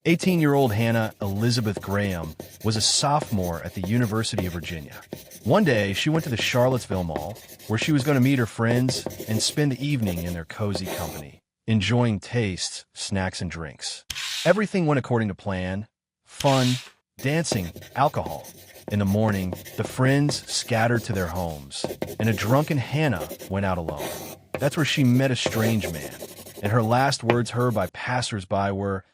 18-year-old Hannah Elizabeth Graham was a sophomore at the University of Virginia. One day, she went to the Charlottesville Mall, where she was going to meet her friends and spend the evening in their cozy company, enjoying tastes, snacks, and drinks. Everything went according to plan: fun, dancing, alcohol. In the morning, the friends scattered to their homes, and a drunken Hannah went out alone. That's where she met a strange man, and her last words heard by passers-by were,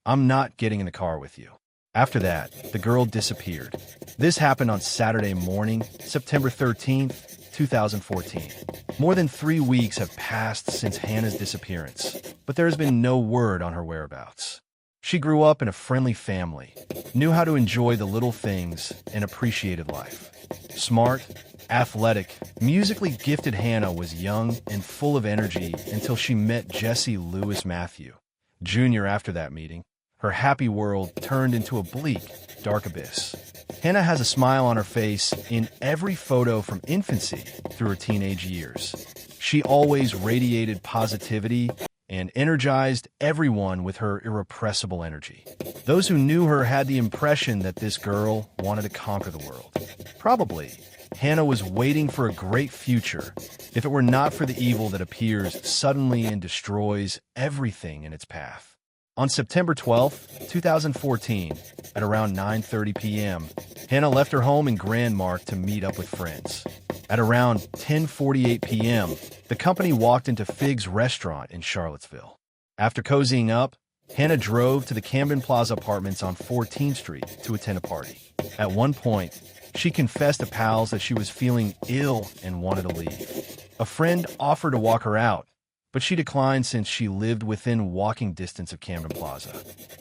"I'm not getting in the car with you." After that, the girl disappeared. This happened on Saturday morning, September 13th, 2014. More than 3 weeks have passed since Hannah's disappearance, but there has been no word on her whereabouts. She grew up in a friendly family, knew how to enjoy the little things, and appreciated life. Smart, athletic, musically gifted Hannah was young and full of energy until she met Jesse Lewis Matthew Jr. After that meeting, her happy world turned into a bleak, dark abyss. Hannah has a smile on her face in every photo from infancy through her teenage years. She always radiated positivity and energized everyone with her irrepressible energy. Those who knew her had the impression that this girl wanted to conquer the world. Probably, Hannah was waiting for a great future if it were not for the evil that appears suddenly and destroys everything in its path. On September 12, 2014, at around 9:30 p.m., Hannah left her home in Grand Mark to meet up with friends. At around 10:48 p.m., the company walked into Fig's restaurant in Charlottesville. After cozying up, Hannah drove to the Camden Plaza apartments on 14th Street to attend a party. At one point, she confessed to pals that she was feeling ill and wanted to leave. A friend offered to walk her out, but she declined since she lived within walking distance of Camden Plaza.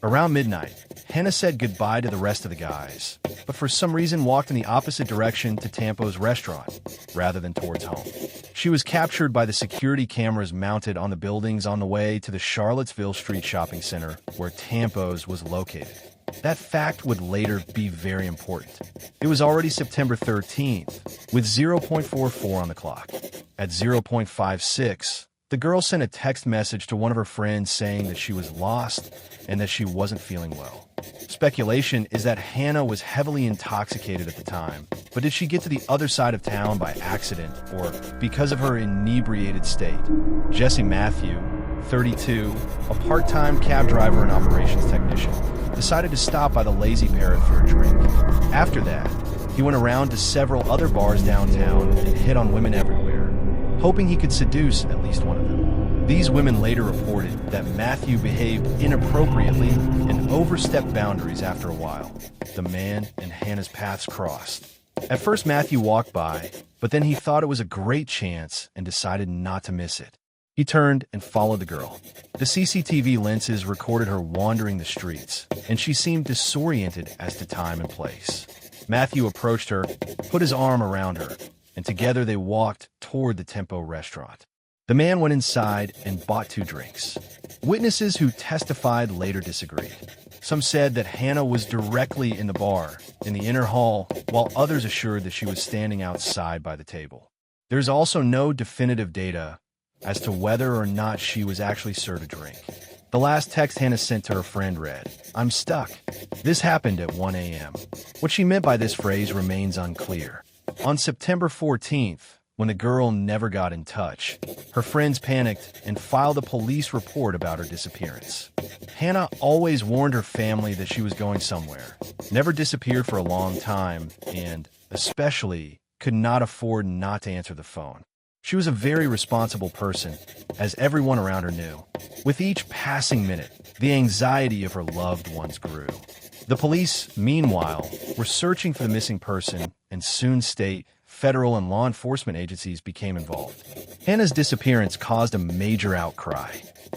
Around midnight, Hannah said goodbye to the rest of the guys, but for some reason walked in the opposite direction to Tampo's restaurant, rather than towards home. She was captured by the security cameras mounted on the buildings on the way to the Charlottesville Street Shopping Center, where Tampo's was located. That fact would later be very important. It was already September 13th, with 0.44 on the clock. At 0.56, the girl sent a text message to one of her friends saying that she was lost and that she wasn't feeling well. Speculation is that Hannah was heavily intoxicated at the time, but did she get to the other side of town by accident or because of her inebriated state? Jesse Matthew, 32, a part-time cab driver and operations technician, decided to stop by the Lazy Parrot for a drink. After that, he went around to several other bars downtown and hit on women everywhere, hoping he could seduce at least one of them. These women later reported that Matthew behaved inappropriately and overstepped boundaries after a while. The man and Hannah's paths crossed. At first, Matthew walked by, but then he thought it was a great chance and decided not to miss it. He turned and followed the girl. The CCTV lenses recorded her wandering the streets, and she seemed disoriented as to time and place. Matthew approached her, put his arm around her, and together they walked toward the Tempo restaurant. The man went inside and bought 2 drinks. Witnesses who testified later disagreed. Some said that Hannah was directly in the bar, in the inner hall, while others assured that she was standing outside by the table. There's also no definitive data as to whether or not she was actually served a drink. The last text Hannah sent to her friend read, "I'm stuck." This happened at 1 a.m. What she meant by this phrase remains unclear. On September 14th, when the girl never got in touch, her friends panicked and filed a police report about her disappearance. Hannah always warned her family that she was going somewhere, never disappeared for a long time, and, especially, could not afford not to answer the phone. She was a very responsible person, as everyone around her knew. With each passing minute, the anxiety of her loved ones grew. The police, meanwhile, were searching for the missing person, and soon state, federal, and law enforcement agencies became involved. Hannah's disappearance caused a major outcry.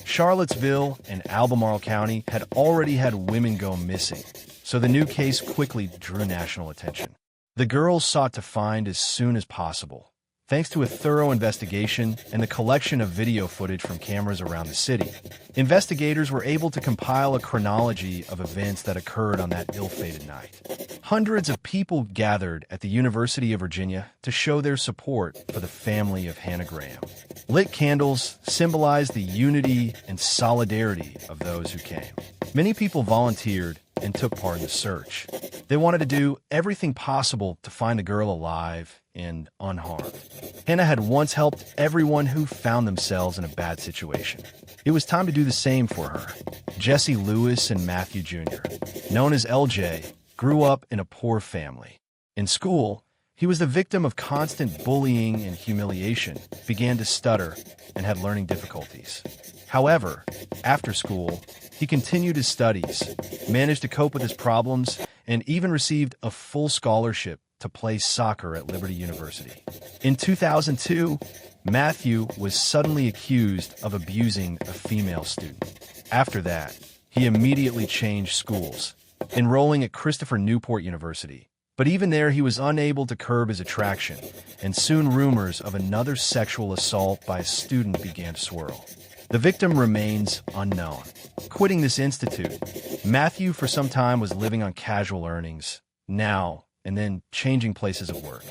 Charlottesville and Albemarle County had already had women go missing, so the new case quickly drew national attention. The girls sought to find as soon as possible. Thanks to a thorough investigation and the collection of video footage from cameras around the city, investigators were able to compile a chronology of events that occurred on that ill-fated night. Hundreds of people gathered at the University of Virginia to show their support for the family of Hannah Graham. Lit candles symbolized the unity and solidarity of those who came. Many people volunteered and took part in the search. They wanted to do everything possible to find the girl alive and unharmed. Hannah had once helped everyone who found themselves in a bad situation. It was time to do the same for her. Jesse Lewis and Matthew Jr., known as LJ, grew up in a poor family. In school, he was the victim of constant bullying and humiliation, began to stutter, and had learning difficulties. However, after school, he continued his studies, managed to cope with his problems, and even received a full scholarship to play soccer at Liberty University. In 2002, Matthew was suddenly accused of abusing a female student. After that, he immediately changed schools, enrolling at Christopher Newport University. But even there, he was unable to curb his attraction, and soon rumors of another sexual assault by a student began to swirl. The victim remains unknown. Quitting this institute, Matthew for some time was living on casual earnings, now and then changing places of work.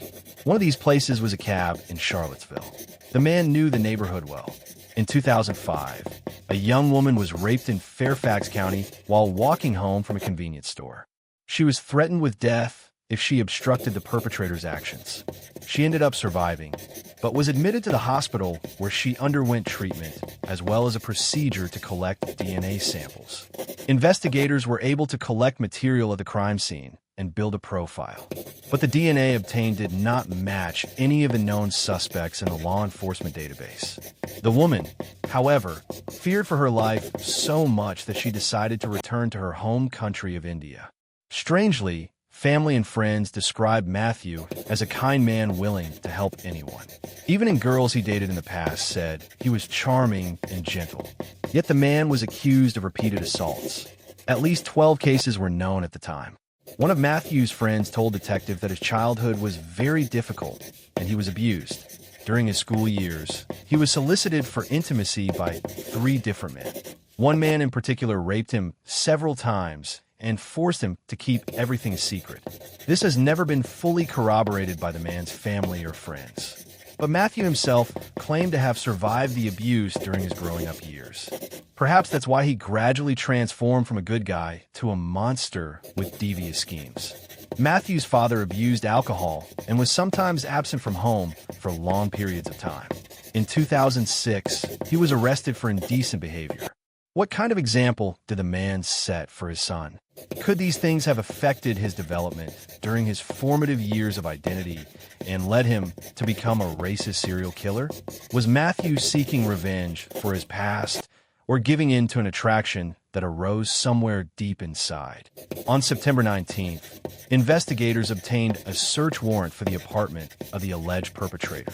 One of these places was a cab in Charlottesville. The man knew the neighborhood well. In 2005, a young woman was raped in Fairfax County while walking home from a convenience store. She was threatened with death if she obstructed the perpetrator's actions. She ended up surviving, but was admitted to the hospital where she underwent treatment, as well as a procedure to collect DNA samples. Investigators were able to collect material of the crime scene and build a profile. But the DNA obtained did not match any of the known suspects in the law enforcement database. The woman, however, feared for her life so much that she decided to return to her home country of India. Strangely, family and friends described Matthew as a kind man willing to help anyone. Even in girls he dated in the past said he was charming and gentle. Yet the man was accused of repeated assaults. At least 12 cases were known at the time. One of Matthew's friends told detectives that his childhood was very difficult and he was abused. During his school years, he was solicited for intimacy by 3 different men. One man in particular raped him several times and forced him to keep everything a secret. This has never been fully corroborated by the man's family or friends. But Matthew himself claimed to have survived the abuse during his growing up years. Perhaps that's why he gradually transformed from a good guy to a monster with devious schemes. Matthew's father abused alcohol and was sometimes absent from home for long periods of time. In 2006, he was arrested for indecent behavior. What kind of example did the man set for his son? Could these things have affected his development during his formative years of identity and led him to become a racist serial killer? Was Matthew seeking revenge for his past or giving in to an attraction that arose somewhere deep inside? On September 19th, investigators obtained a search warrant for the apartment of the alleged perpetrator.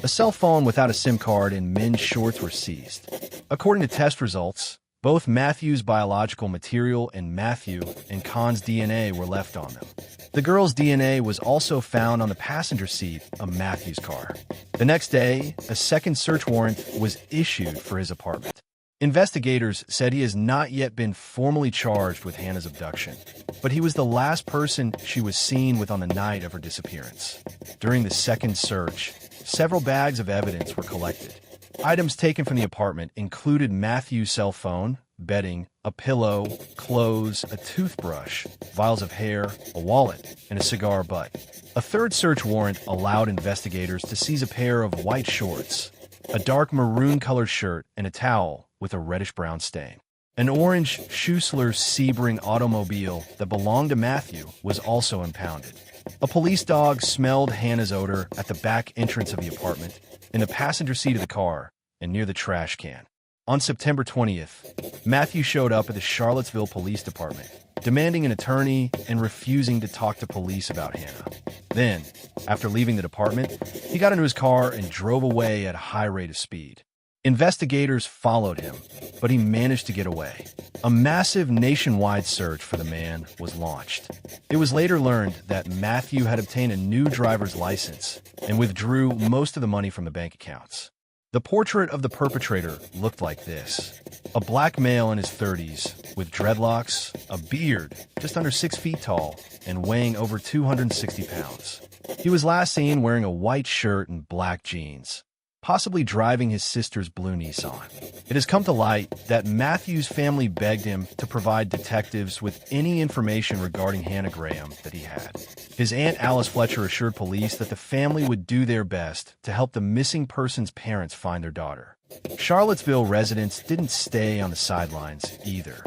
A cell phone without a SIM card and men's shorts were seized. According to test results, both Matthew's biological material and Matthew and Khan's DNA were left on them. The girl's DNA was also found on the passenger seat of Matthew's car. The next day, a second search warrant was issued for his apartment. Investigators said he has not yet been formally charged with Hannah's abduction, but he was the last person she was seen with on the night of her disappearance. During the second search, several bags of evidence were collected. Items taken from the apartment included Matthew's cell phone, bedding, a pillow, clothes, a toothbrush, vials of hair, a wallet, and a cigar butt. A third search warrant allowed investigators to seize a pair of white shorts, a dark maroon-colored shirt, and a towel with a reddish-brown stain. An orange Schuessler Sebring automobile that belonged to Matthew was also impounded. A police dog smelled Hannah's odor at the back entrance of the apartment, in the passenger seat of the car, and near the trash can. On September 20th, Matthew showed up at the Charlottesville Police Department, demanding an attorney and refusing to talk to police about Hannah. Then, after leaving the department, he got into his car and drove away at a high rate of speed. Investigators followed him, but he managed to get away. A massive nationwide search for the man was launched. It was later learned that Matthew had obtained a new driver's license and withdrew most of the money from the bank accounts. The portrait of the perpetrator looked like this: a black male in his 30s with dreadlocks, a beard, just under 6 feet tall, and weighing over 260 pounds. He was last seen wearing a white shirt and black jeans. possibly driving his sister's blue Nissan. It has come to light that Matthew's family begged him to provide detectives with any information regarding Hannah Graham that he had. His aunt Alice Fletcher assured police that the family would do their best to help the missing person's parents find their daughter. Charlottesville residents didn't stay on the sidelines either.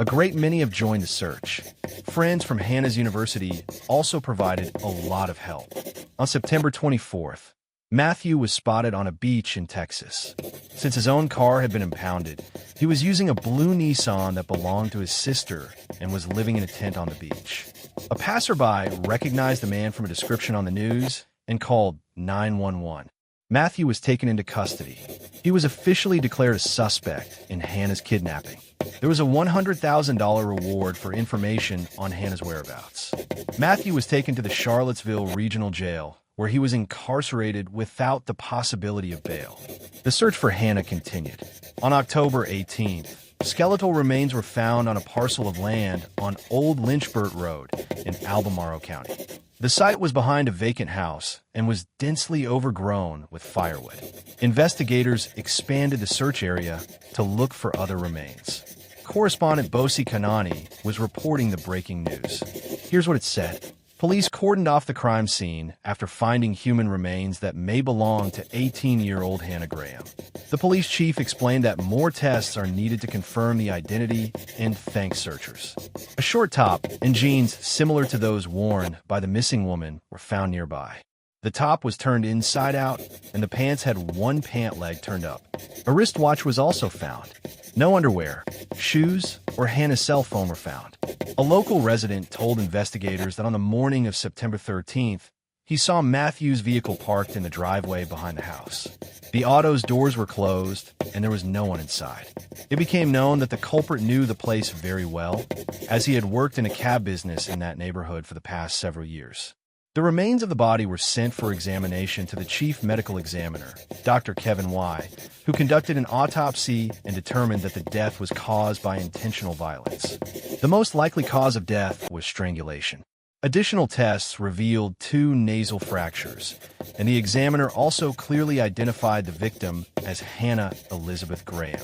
A great many have joined the search. Friends from Hannah's university also provided a lot of help. On September 24th, Matthew was spotted on a beach in Texas. Since his own car had been impounded, he was using a blue Nissan that belonged to his sister and was living in a tent on the beach. A passerby recognized the man from a description on the news and called 911. Matthew was taken into custody. He was officially declared a suspect in Hannah's kidnapping. There was a $100,000 reward for information on Hannah's whereabouts. Matthew was taken to the Charlottesville Regional Jail, where he was incarcerated without the possibility of bail. The search for Hannah continued. On October 18th, skeletal remains were found on a parcel of land on Old Lynchburg Road in Albemarle County. The site was behind a vacant house and was densely overgrown with firewood. Investigators expanded the search area to look for other remains. Correspondent Bosi Kanani was reporting the breaking news. Here's what it said. Police cordoned off the crime scene after finding human remains that may belong to 18-year-old Hannah Graham. The police chief explained that more tests are needed to confirm the identity and thank searchers. A short top and jeans similar to those worn by the missing woman were found nearby. The top was turned inside out, and the pants had one pant leg turned up. A wristwatch was also found. No underwear, shoes, or Hannah's cell phone were found. A local resident told investigators that on the morning of September 13th, he saw Matthew's vehicle parked in the driveway behind the house. The auto's doors were closed, and there was no one inside. It became known that the culprit knew the place very well, as he had worked in a cab business in that neighborhood for the past several years. The remains of the body were sent for examination to the chief medical examiner, Dr. Kevin Y., who conducted an autopsy and determined that the death was caused by intentional violence. The most likely cause of death was strangulation. Additional tests revealed 2 nasal fractures, and the examiner also clearly identified the victim as Hannah Elizabeth Graham.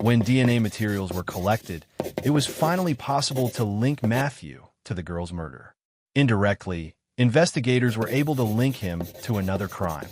When DNA materials were collected, it was finally possible to link Matthew to the girl's murder. Indirectly, investigators were able to link him to another crime,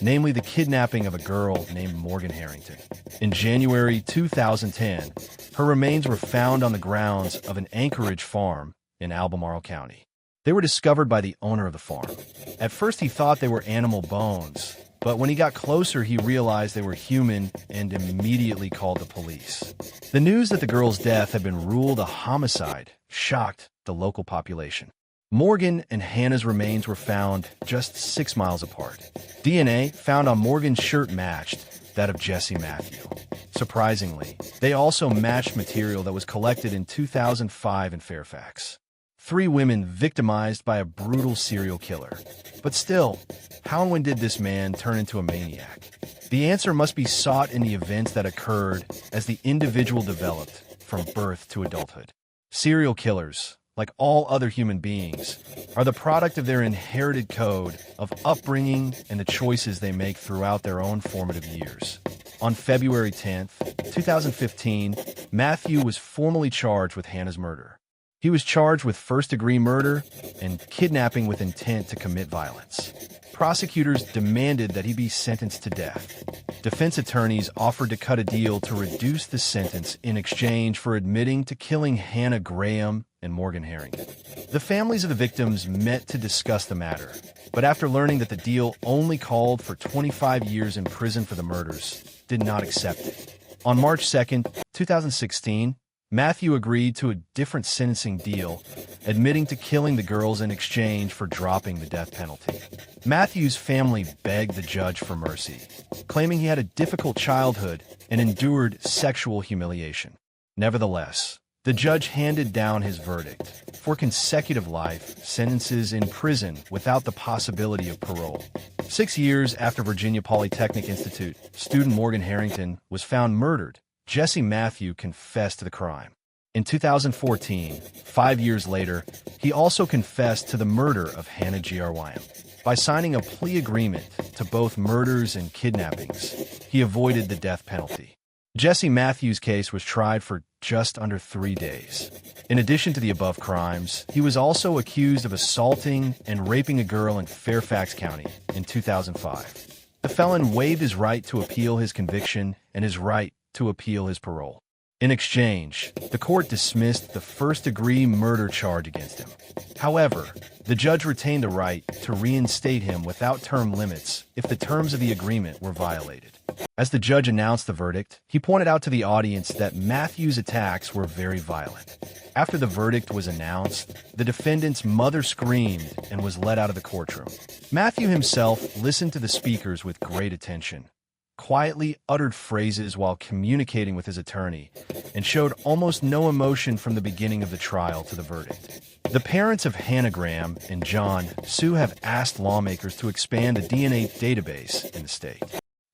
namely the kidnapping of a girl named Morgan Harrington. In January 2010, her remains were found on the grounds of an Anchorage farm in Albemarle County. They were discovered by the owner of the farm. At first, he thought they were animal bones, but when he got closer, he realized they were human and immediately called the police. The news that the girl's death had been ruled a homicide shocked the local population. Morgan and Hannah's remains were found just 6 miles apart. DNA found on Morgan's shirt matched that of Jesse Matthew. Surprisingly, they also matched material that was collected in 2005 in Fairfax. 3 women victimized by a brutal serial killer. But still, how and when did this man turn into a maniac? The answer must be sought in the events that occurred as the individual developed from birth to adulthood. Serial killers, like all other human beings, are the product of their inherited code of upbringing and the choices they make throughout their own formative years. On February 10, 2015, Matthew was formally charged with Hannah's murder. He was charged with first-degree murder and kidnapping with intent to commit violence. Prosecutors demanded that he be sentenced to death. Defense attorneys offered to cut a deal to reduce the sentence in exchange for admitting to killing Hannah Graham and Morgan Harrington. The families of the victims met to discuss the matter, but after learning that the deal only called for 25 years in prison for the murders, did not accept it. On March 2, 2016, Matthew agreed to a different sentencing deal, admitting to killing the girls in exchange for dropping the death penalty. Matthew's family begged the judge for mercy, claiming he had a difficult childhood and endured sexual humiliation. Nevertheless, the judge handed down his verdict for consecutive life sentences in prison without the possibility of parole. 6 years after Virginia Polytechnic Institute student Morgan Harrington was found murdered, Jesse Matthew confessed to the crime. In 2014, 5 years later, he also confessed to the murder of Hannah Graham. By signing a plea agreement to both murders and kidnappings. He avoided the death penalty. Jesse Matthews' case was tried for just under 3 days. In addition to the above crimes, he was also accused of assaulting and raping a girl in Fairfax County in 2005. The felon waived his right to appeal his conviction and his right to appeal his parole. In exchange, the court dismissed the first-degree murder charge against him. However, the judge retained the right to reinstate him without term limits if the terms of the agreement were violated. As the judge announced the verdict, he pointed out to the audience that Matthews' attacks were very violent. After the verdict was announced, the defendant's mother screamed and was led out of the courtroom. Matthew himself listened to the speakers with great attention, quietly uttered phrases while communicating with his attorney, and showed almost no emotion from the beginning of the trial to the verdict. The parents of Hannah Graham and John Sue have asked lawmakers to expand the DNA database in the state.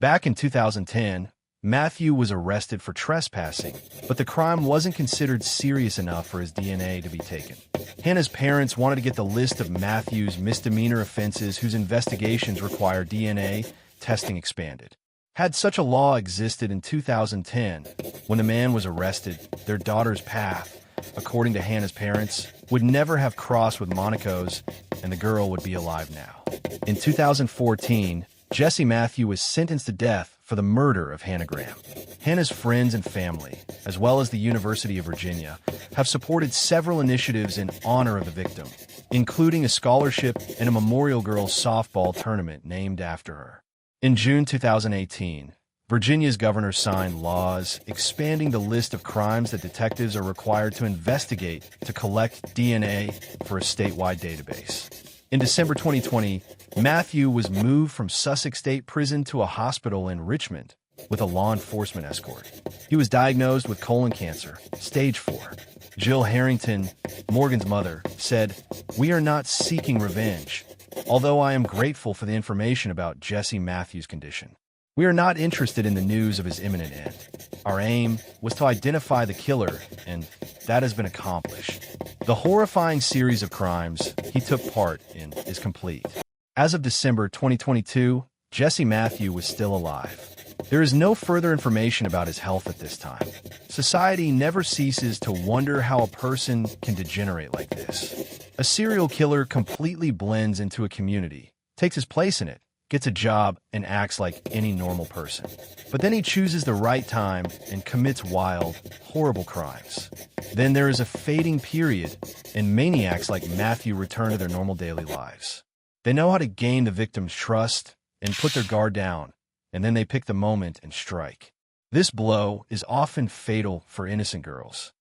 Back in 2010, Matthew was arrested for trespassing, but the crime wasn't considered serious enough for his DNA to be taken. Hannah's parents wanted to get the list of Matthew's misdemeanor offenses whose investigations require DNA testing expanded. Had such a law existed in 2010, when the man was arrested, their daughter's path, according to Hannah's parents, would never have crossed with Monaco's, and the girl would be alive now. In 2014, Jesse Matthew was sentenced to death for the murder of Hannah Graham. Hannah's friends and family, as well as the University of Virginia, have supported several initiatives in honor of the victim, including a scholarship and a Memorial Girls softball tournament named after her. In June 2018, Virginia's governor signed laws expanding the list of crimes that detectives are required to investigate to collect DNA for a statewide database. In December 2020, Matthew was moved from Sussex State Prison to a hospital in Richmond with a law enforcement escort. He was diagnosed with colon cancer, stage 4. Jill Harrington, Morgan's mother, said, "We are not seeking revenge, although I am grateful for the information about Jesse Matthews' condition. We are not interested in the news of his imminent end. Our aim was to identify the killer, and that has been accomplished." The horrifying series of crimes he took part in is complete. As of December 2022, Jesse Matthew was still alive. There is no further information about his health at this time. Society never ceases to wonder how a person can degenerate like this. A serial killer completely blends into a community, takes his place in it, gets a job, and acts like any normal person. But then he chooses the right time and commits wild, horrible crimes. Then there is a fading period, and maniacs like Matthew return to their normal daily lives. They know how to gain the victim's trust and put their guard down, and then they pick the moment and strike. This blow is often fatal for innocent girls.